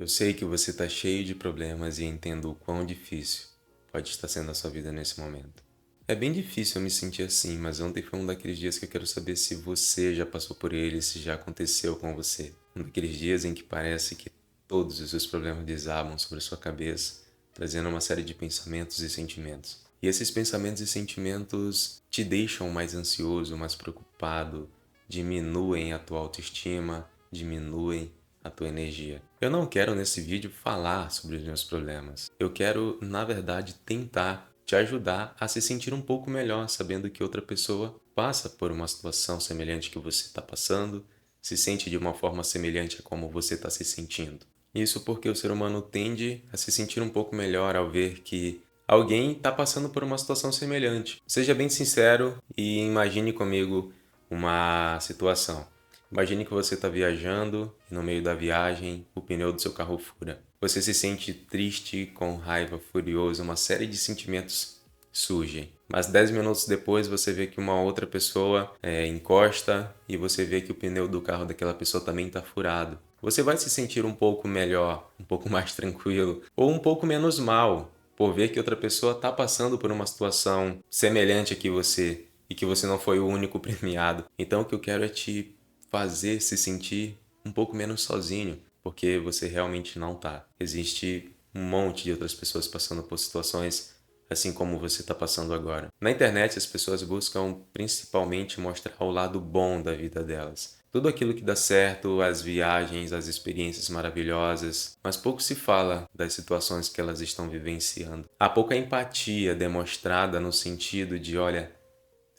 Eu sei que você está cheio de problemas e entendo o quão difícil pode estar sendo a sua vida nesse momento. É bem difícil eu me sentir assim, mas ontem foi um daqueles dias que eu quero saber se você já passou por ele, se já aconteceu com você. Um daqueles dias em que parece que todos os seus problemas desabam sobre a sua cabeça, trazendo uma série de pensamentos e sentimentos. E esses pensamentos e sentimentos te deixam mais ansioso, mais preocupado, diminuem a tua autoestima, diminuem a tua energia. Eu não quero nesse vídeo falar sobre os meus problemas. Eu quero, na verdade, tentar te ajudar a se sentir um pouco melhor, sabendo que outra pessoa passa por uma situação semelhante que você está passando, se sente de uma forma semelhante a como você está se sentindo. Isso porque o ser humano tende a se sentir um pouco melhor ao ver que alguém está passando por uma situação semelhante. Seja bem sincero e imagine comigo uma situação. Imagine que você está viajando e no meio da viagem o pneu do seu carro fura. Você se sente triste, com raiva, furioso, uma série de sentimentos surgem. Mas 10 minutos depois você vê que uma outra pessoa encosta e você vê que o pneu do carro daquela pessoa também está furado. Você vai se sentir um pouco melhor, um pouco mais tranquilo ou um pouco menos mal por ver que outra pessoa está passando por uma situação semelhante a que você e que você não foi o único premiado. Então o que eu quero é te fazer se sentir um pouco menos sozinho, porque você realmente não tá. Existe um monte de outras pessoas passando por situações assim como você está passando agora. Na internet, as pessoas buscam principalmente mostrar o lado bom da vida delas. Tudo aquilo que dá certo, as viagens, as experiências maravilhosas, mas pouco se fala das situações que elas estão vivenciando. Há pouca empatia demonstrada no sentido de, olha,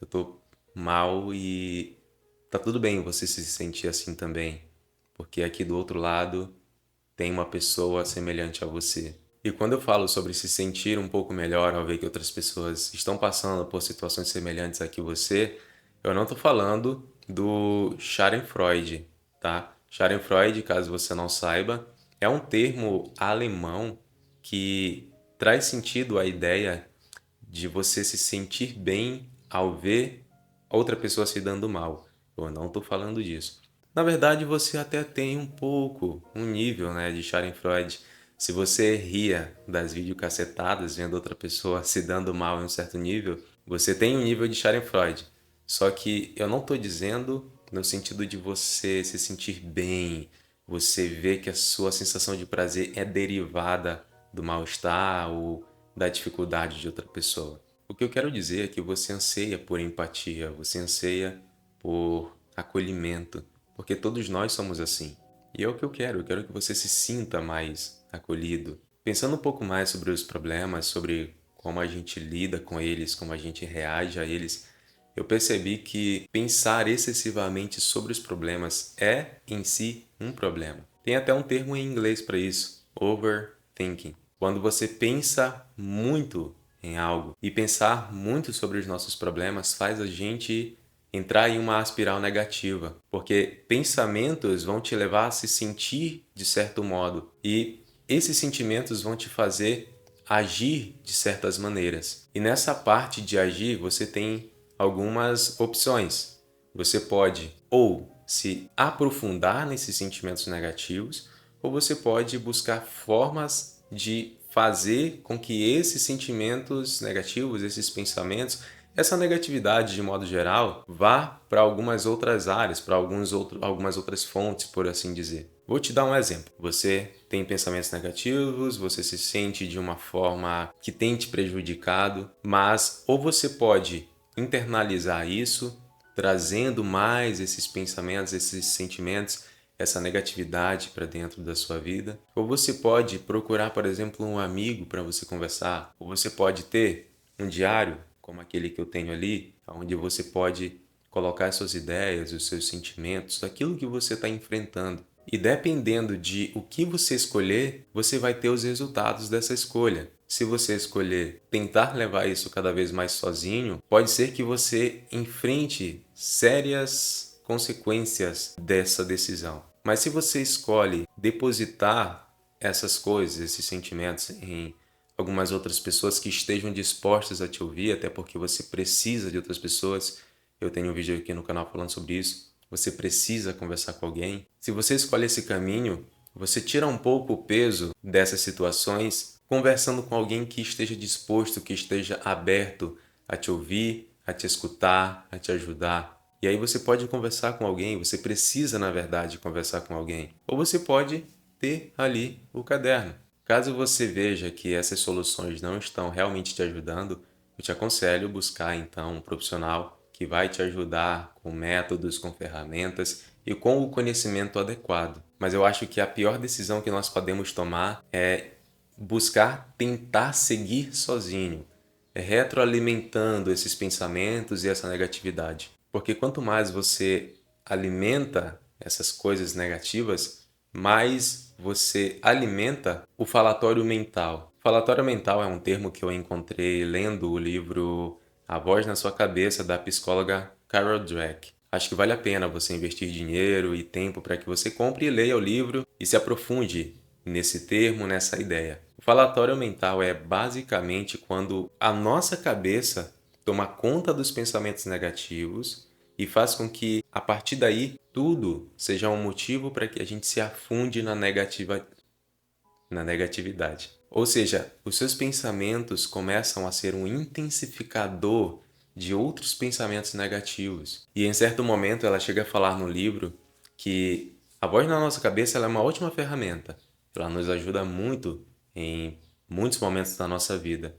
eu tô mal e tá tudo bem você se sentir assim também, porque aqui do outro lado tem uma pessoa semelhante a você. E quando eu falo sobre se sentir um pouco melhor ao ver que outras pessoas estão passando por situações semelhantes a que você, eu não estou falando do Schadenfreude, tá? Schadenfreude, caso você não saiba, é um termo alemão que traz sentido à ideia de você se sentir bem ao ver outra pessoa se dando mal. Eu não estou falando disso. Na verdade, você até tem um pouco, um nível, né, de Schadenfreude. Se você ria das videocassetadas vendo outra pessoa se dando mal em um certo nível, você tem um nível de Schadenfreude. Só que eu não estou dizendo no sentido de você se sentir bem, você ver que a sua sensação de prazer é derivada do mal-estar ou da dificuldade de outra pessoa. O que eu quero dizer é que você anseia por empatia, você anseia por acolhimento, porque todos nós somos assim. E é o que eu quero que você se sinta mais acolhido. Pensando um pouco mais sobre os problemas, sobre como a gente lida com eles, como a gente reage a eles, eu percebi que pensar excessivamente sobre os problemas é, em si, um problema. Tem até um termo em inglês para isso, overthinking. Quando você pensa muito em algo e pensar muito sobre os nossos problemas faz a gente entrar em uma espiral negativa, porque pensamentos vão te levar a se sentir de certo modo e esses sentimentos vão te fazer agir de certas maneiras. E nessa parte de agir, você tem algumas opções. Você pode ou se aprofundar nesses sentimentos negativos, ou você pode buscar formas de fazer com que esses sentimentos negativos, esses pensamentos, essa negatividade de modo geral, vá para algumas outras áreas, para algumas outras fontes, por assim dizer. Vou te dar um exemplo. Você tem pensamentos negativos, você se sente de uma forma que tem te prejudicado, mas ou você pode internalizar isso, trazendo mais esses pensamentos, esses sentimentos, essa negatividade para dentro da sua vida. Ou você pode procurar, por exemplo, um amigo para você conversar. Ou você pode ter um diário, como aquele que eu tenho ali, onde você pode colocar as suas ideias, os seus sentimentos, aquilo que você está enfrentando. E dependendo de o que você escolher, você vai ter os resultados dessa escolha. Se você escolher tentar levar isso cada vez mais sozinho, pode ser que você enfrente sérias consequências dessa decisão. Mas se você escolhe depositar essas coisas, esses sentimentos em algumas outras pessoas que estejam dispostas a te ouvir, até porque você precisa de outras pessoas. Eu tenho um vídeo aqui no canal falando sobre isso. Você precisa conversar com alguém. Se você escolhe esse caminho, Você tira um pouco o peso dessas situações conversando com alguém que esteja disposto, que esteja aberto a te ouvir, a te escutar, a te ajudar. E aí você pode conversar com alguém, você precisa, na verdade, conversar com alguém. Ou você pode ter ali o caderno. Caso você veja que essas soluções não estão realmente te ajudando, eu te aconselho buscar então um profissional que vai te ajudar com métodos, com ferramentas e com o conhecimento adequado. Mas eu acho que a pior decisão que nós podemos tomar é buscar tentar seguir sozinho, retroalimentando esses pensamentos e essa negatividade. Porque quanto mais você alimenta essas coisas negativas, mais você alimenta o falatório mental. Falatório mental é um termo que eu encontrei lendo o livro A Voz na Sua Cabeça, da psicóloga Carol Dweck. Acho que vale a pena você investir dinheiro e tempo para que você compre e leia o livro e se aprofunde nesse termo, nessa ideia. O falatório mental é basicamente quando a nossa cabeça toma conta dos pensamentos negativos e faz com que, a partir daí, tudo seja um motivo para que a gente se afunde na negatividade. Ou seja, os seus pensamentos começam a ser um intensificador de outros pensamentos negativos. E em certo momento ela chega a falar no livro que a voz na nossa cabeça ela é uma ótima ferramenta. Ela nos ajuda muito em muitos momentos da nossa vida.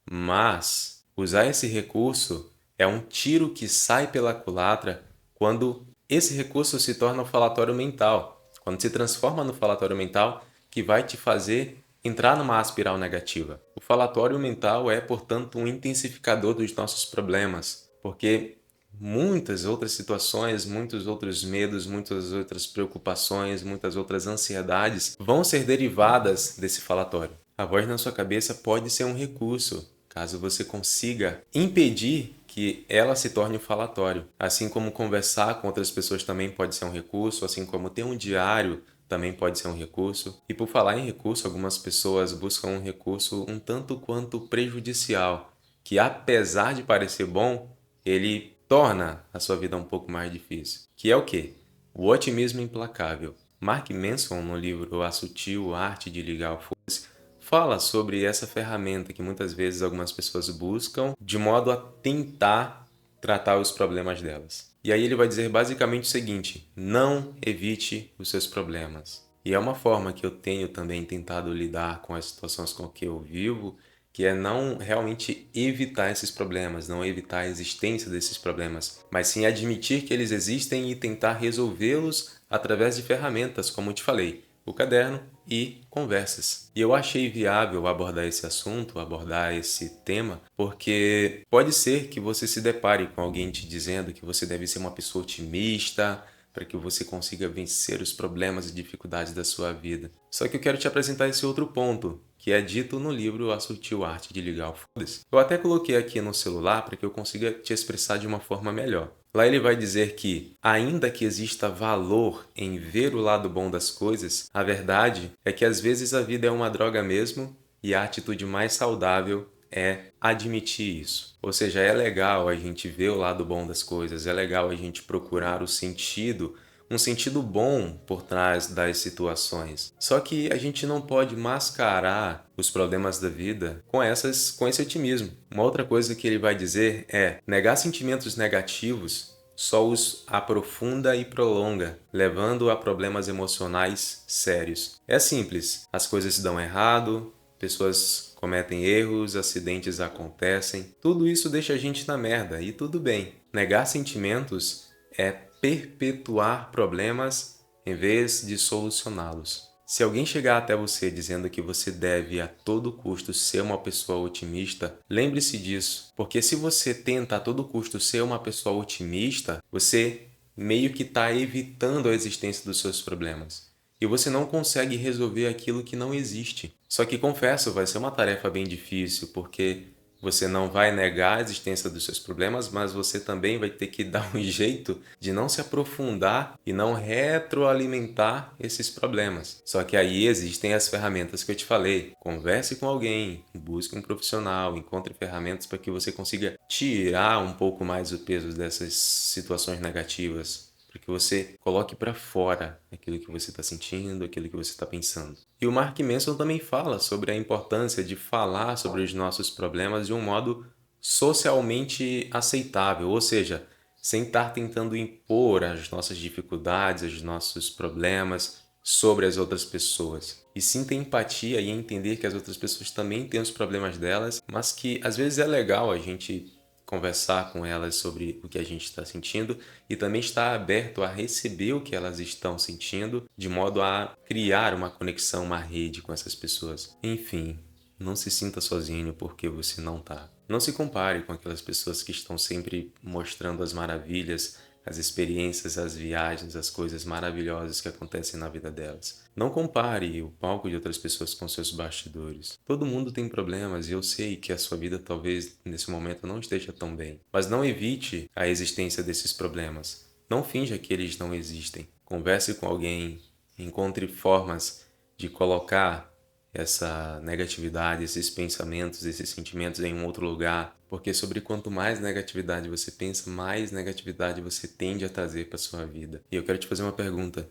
Mas usar esse recurso é um tiro que sai pela culatra quando esse recurso se torna um falatório mental, quando se transforma no falatório mental que vai te fazer entrar numa espiral negativa. O falatório mental é, portanto, um intensificador dos nossos problemas, porque muitas outras situações, muitos outros medos, muitas outras preocupações, muitas outras ansiedades vão ser derivadas desse falatório. A voz na sua cabeça pode ser um recurso, caso você consiga impedir que ela se torne um falatório. Assim como conversar com outras pessoas também pode ser um recurso, assim como ter um diário também pode ser um recurso. E por falar em recurso, algumas pessoas buscam um recurso um tanto quanto prejudicial, que apesar de parecer bom, ele torna a sua vida um pouco mais difícil. Que é o quê? O otimismo implacável. Mark Manson, no livro A Sutil Arte de Ligar o Foda-se, fala sobre essa ferramenta que muitas vezes algumas pessoas buscam de modo a tentar tratar os problemas delas. E aí ele vai dizer basicamente o seguinte: não evite os seus problemas. E é uma forma que eu tenho também tentado lidar com as situações com que eu vivo, que é não realmente evitar esses problemas, não evitar a existência desses problemas, mas sim admitir que eles existem e tentar resolvê-los através de ferramentas, como eu te falei, o caderno e conversas. E eu achei viável abordar esse assunto, abordar esse tema, porque pode ser que você se depare com alguém te dizendo que você deve ser uma pessoa otimista, para que você consiga vencer os problemas e dificuldades da sua vida. Só que eu quero te apresentar esse outro ponto, que é dito no livro A Sutil Arte de Ligar o Foda-se. Eu até coloquei aqui no celular para que eu consiga te expressar de uma forma melhor. Lá ele vai dizer que, ainda que exista valor em ver o lado bom das coisas, a verdade é que às vezes a vida é uma droga mesmo e a atitude mais saudável é admitir isso. Ou seja, é legal a gente ver o lado bom das coisas, é legal a gente procurar o sentido, um sentido bom por trás das situações. Só que a gente não pode mascarar os problemas da vida com esse otimismo. Uma outra coisa que ele vai dizer é: negar sentimentos negativos só os aprofunda e prolonga, levando a problemas emocionais sérios. É simples, as coisas dão errado, pessoas cometem erros, acidentes acontecem. Tudo isso deixa a gente na merda e tudo bem. Negar sentimentos é perpetuar problemas em vez de solucioná-los. Se alguém chegar até você dizendo que você deve a todo custo ser uma pessoa otimista, lembre-se disso, porque se você tenta a todo custo ser uma pessoa otimista, você meio que está evitando a existência dos seus problemas. E você não consegue resolver aquilo que não existe. Só que confesso, vai ser uma tarefa bem difícil, porque você não vai negar a existência dos seus problemas, mas você também vai ter que dar um jeito de não se aprofundar e não retroalimentar esses problemas. Só que aí existem as ferramentas que eu te falei. Converse com alguém, busque um profissional, encontre ferramentas para que você consiga tirar um pouco mais o peso dessas situações negativas. para que você coloque para fora aquilo que você está sentindo, aquilo que você está pensando. E o Mark Manson também fala sobre a importância de falar sobre os nossos problemas de um modo socialmente aceitável, ou seja, sem estar tentando impor as nossas dificuldades, os nossos problemas sobre as outras pessoas. E sim ter empatia e entender que as outras pessoas também têm os problemas delas, mas que às vezes é legal a gente conversar com elas sobre o que a gente está sentindo e também estar aberto a receber o que elas estão sentindo, de modo a criar uma conexão, uma rede com essas pessoas. Enfim, não se sinta sozinho porque você não tá. Não se compare com aquelas pessoas que estão sempre mostrando as maravilhas, as experiências, as viagens, as coisas maravilhosas que acontecem na vida delas. Não compare o palco de outras pessoas com seus bastidores. Todo mundo tem problemas e eu sei que a sua vida talvez nesse momento não esteja tão bem. Mas não evite a existência desses problemas. Não finja que eles não existem. Converse com alguém, encontre formas de colocar essa negatividade, esses pensamentos, esses sentimentos em um outro lugar, porque sobre quanto mais negatividade você pensa, mais negatividade você tende a trazer para sua vida. E eu quero te fazer uma pergunta.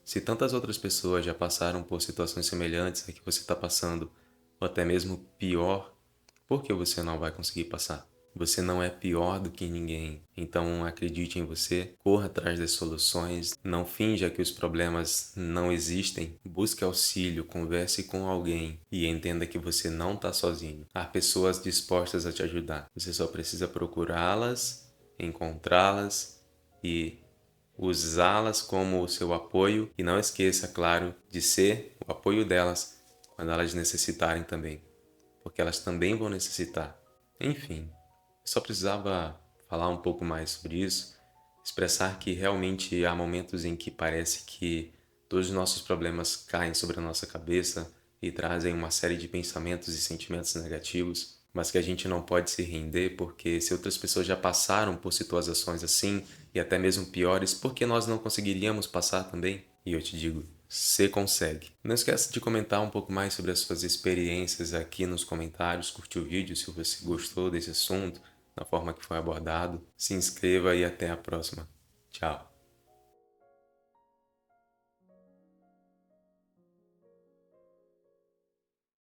Se tantas outras pessoas já passaram por situações semelhantes a que você está passando, ou até mesmo pior, por que você não vai conseguir passar? Você não é pior do que ninguém. Então acredite em você, corra atrás das soluções, não finja que os problemas não existem. Busque auxílio, converse com alguém e entenda que você não está sozinho. Há pessoas dispostas a te ajudar. Você só precisa procurá-las, encontrá-las e usá-las como o seu apoio. E não esqueça, claro, de ser o apoio delas quando elas necessitarem também, porque elas também vão necessitar. Enfim, só precisava falar um pouco mais sobre isso, expressar que realmente há momentos em que parece que todos os nossos problemas caem sobre a nossa cabeça e trazem uma série de pensamentos e sentimentos negativos, mas que a gente não pode se render porque se outras pessoas já passaram por situações assim e até mesmo piores, por que nós não conseguiríamos passar também? E eu te digo, você consegue. Não esqueça de comentar um pouco mais sobre as suas experiências aqui nos comentários, curtir o vídeo se você gostou desse assunto, da forma que foi abordado. Se inscreva e até a próxima. Tchau.